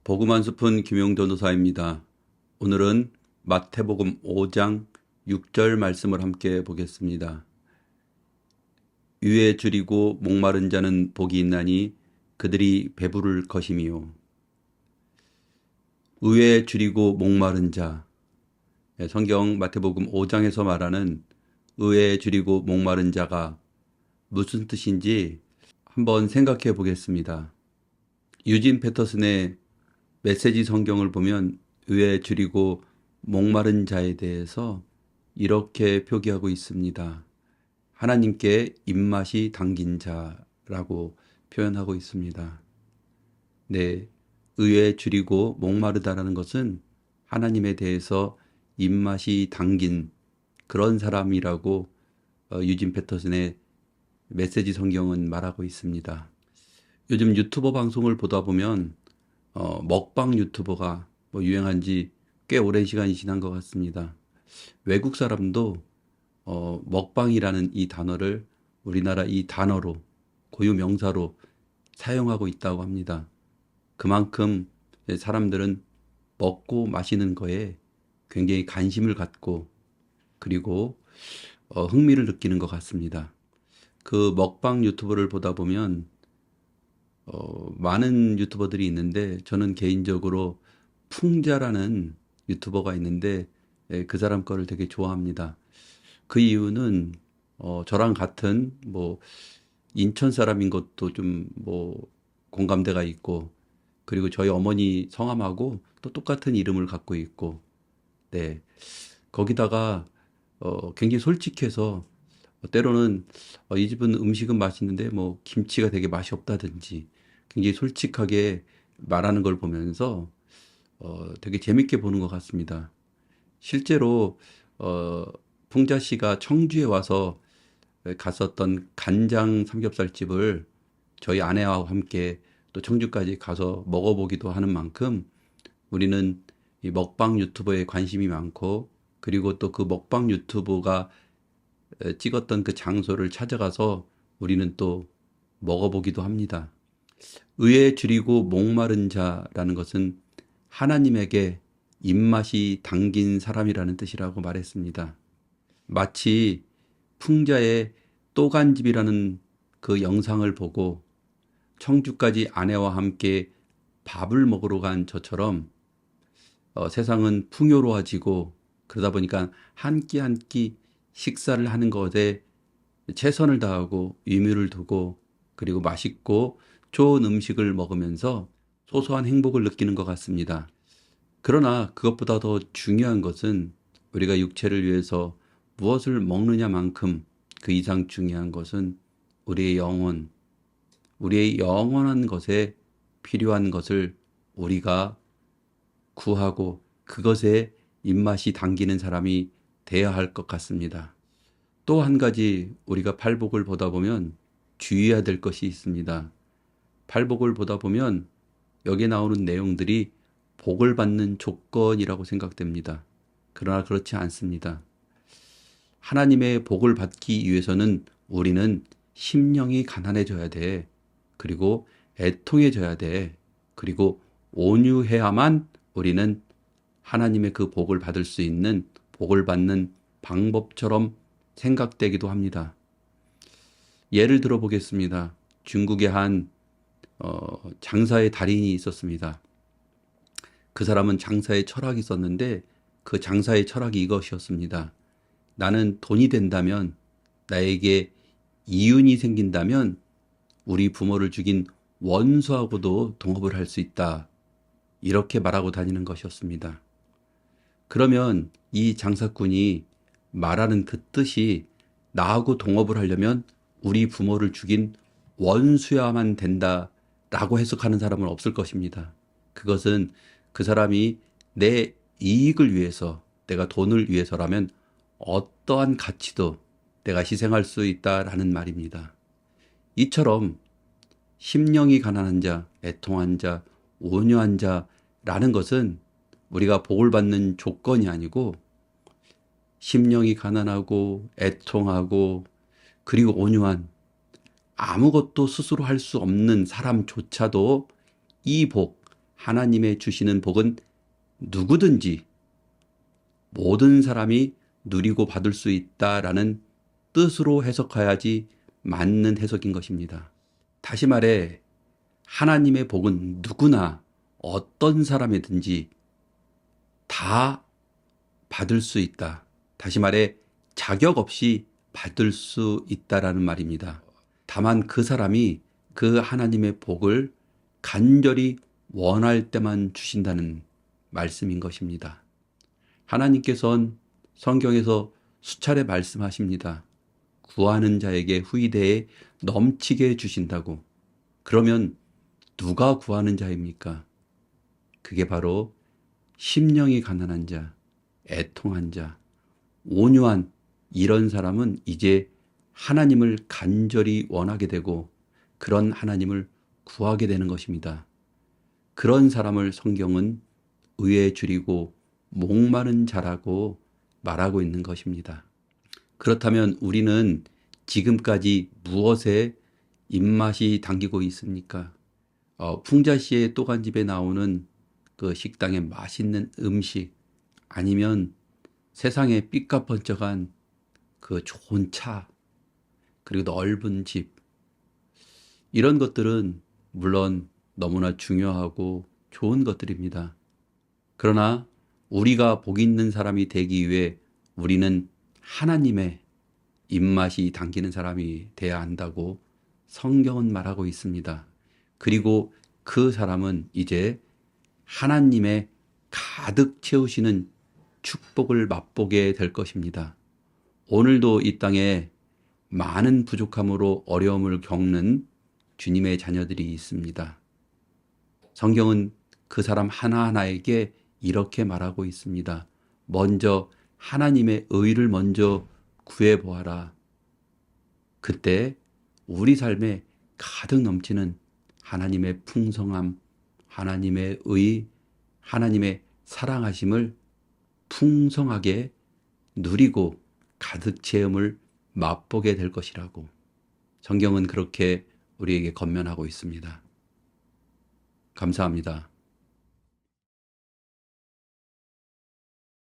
복음 한 스푼 김용전도사입니다. 오늘은 마태복음 5장 6절 말씀을 함께 보겠습니다. 유에 줄이고 목마른 자는 복이 있나니 그들이 배부를 것임이요. 의에 줄이고 목마른 자. 성경 마태복음 5장에서 말하는 의에 줄이고 목마른 자가 무슨 뜻인지 한번 생각해 보겠습니다. 유진 패터슨의 메시지 성경을 보면 의에 줄이고 목마른 자에 대해서 이렇게 표기하고 있습니다. 하나님께 입맛이 당긴 자라고 표현하고 있습니다. 네, 의에 줄이고 목마르다라는 것은 하나님에 대해서 입맛이 당긴 그런 사람이라고 유진 패터슨의 메시지 성경은 말하고 있습니다. 요즘 유튜버 방송을 보다 보면 먹방 유튜버가 유행한 지 꽤 오랜 시간이 지난 것 같습니다. 외국 사람도 먹방이라는 이 단어를 우리나라 이 단어로 고유 명사로 사용하고 있다고 합니다. 그만큼 사람들은 먹고 마시는 거에 굉장히 관심을 갖고 그리고 흥미를 느끼는 것 같습니다. 그 먹방 유튜버를 보다 보면 많은 유튜버들이 있는데 저는 개인적으로 풍자라는 유튜버가 있는데 그 사람 거를 되게 좋아합니다. 그 이유는 저랑 같은 인천 사람인 것도 좀 공감대가 있고 그리고 저희 어머니 성함하고 또 똑같은 이름을 갖고 있고 네 거기다가 굉장히 솔직해서 때로는 이 집은 음식은 맛있는데 김치가 되게 맛이 없다든지 굉장히 솔직하게 말하는 걸 보면서 되게 재밌게 보는 것 같습니다. 실제로 풍자 씨가 청주에 와서 갔었던 간장 삼겹살집을 저희 아내와 함께 또 청주까지 가서 먹어보기도 하는 만큼 우리는 이 먹방 유튜버에 관심이 많고 그리고 또 그 먹방 유튜버가 찍었던 그 장소를 찾아가서 우리는 또 먹어보기도 합니다. 의에 줄이고 목마른 자라는 것은 하나님에게 입맛이 당긴 사람이라는 뜻이라고 말했습니다. 마치 풍자의 또간집이라는 그 영상을 보고 청주까지 아내와 함께 밥을 먹으러 간 저처럼 세상은 풍요로워지고 그러다 보니까 한 끼 한 끼 식사를 하는 것에 최선을 다하고 의미를 두고 그리고 맛있고 좋은 음식을 먹으면서 소소한 행복을 느끼는 것 같습니다. 그러나 그것보다 더 중요한 것은 우리가 육체를 위해서 무엇을 먹느냐만큼 그 이상 중요한 것은 우리의 영혼, 우리의 영원한 것에 필요한 것을 우리가 구하고 그것에 입맛이 당기는 사람이 되어야 할 것 같습니다. 또 한 가지 우리가 팔복을 보다 보면 주의해야 될 것이 있습니다. 팔복을 보다 보면 여기에 나오는 내용들이 복을 받는 조건이라고 생각됩니다. 그러나 그렇지 않습니다. 하나님의 복을 받기 위해서는 우리는 심령이 가난해져야 돼. 그리고 애통해져야 돼. 그리고 온유해야만 우리는 하나님의 그 복을 받을 수 있는 복을 받는 방법처럼 생각되기도 합니다. 예를 들어 보겠습니다. 중국의 한 장사의 달인이 있었습니다. 그 사람은 장사의 철학이 있었는데 그 장사의 철학이 이것이었습니다. 나는 돈이 된다면 나에게 이윤이 생긴다면 우리 부모를 죽인 원수하고도 동업을 할 수 있다. 이렇게 말하고 다니는 것이었습니다. 그러면 이 장사꾼이 말하는 그 뜻이 나하고 동업을 하려면 우리 부모를 죽인 원수야만 된다라고 해석하는 사람은 없을 것입니다. 그것은 그 사람이 내 이익을 위해서 내가 돈을 위해서라면 어떠한 가치도 내가 희생할 수 있다라는 말입니다. 이처럼 심령이 가난한 자, 애통한 자, 온유한 자라는 것은 우리가 복을 받는 조건이 아니고 심령이 가난하고 애통하고 그리고 온유한 아무것도 스스로 할 수 없는 사람조차도 이 복, 하나님의 주시는 복은 누구든지 모든 사람이 누리고 받을 수 있다라는 뜻으로 해석해야지 맞는 해석인 것입니다. 다시 말해 하나님의 복은 누구나 어떤 사람이든지 다 받을 수 있다. 다시 말해 자격 없이 받을 수 있다라는 말입니다. 다만 그 사람이 그 하나님의 복을 간절히 원할 때만 주신다는 말씀인 것입니다. 하나님께서는 성경에서 수차례 말씀하십니다. 구하는 자에게 후히대에 넘치게 주신다고. 그러면 누가 구하는 자입니까? 그게 바로 심령이 가난한 자, 애통한 자, 온유한 이런 사람은 이제 하나님을 간절히 원하게 되고 그런 하나님을 구하게 되는 것입니다. 그런 사람을 성경은 의에 줄이고 목마른 자라고 말하고 있는 것입니다. 그렇다면 우리는 지금까지 무엇에 입맛이 당기고 있습니까? 풍자시의 또간집에 나오는 그 식당의 맛있는 음식, 아니면 세상에 삐까번쩍한 그 좋은 차, 그리고 넓은 집, 이런 것들은 물론 너무나 중요하고 좋은 것들입니다. 그러나 우리가 복 있는 사람이 되기 위해 우리는 하나님의 입맛이 당기는 사람이 돼야 한다고 성경은 말하고 있습니다. 그리고 그 사람은 이제 하나님의 가득 채우시는 축복을 맛보게 될 것입니다. 오늘도 이 땅에 많은 부족함으로 어려움을 겪는 주님의 자녀들이 있습니다. 성경은 그 사람 하나하나에게 이렇게 말하고 있습니다. 먼저 하나님의 의를 먼저 구해보아라. 그때 우리 삶에 가득 넘치는 하나님의 풍성함, 하나님의 의, 하나님의 사랑하심을 풍성하게 누리고 가득 체험을 맛보게 될 것이라고 성경은 그렇게 우리에게 권면하고 있습니다. 감사합니다.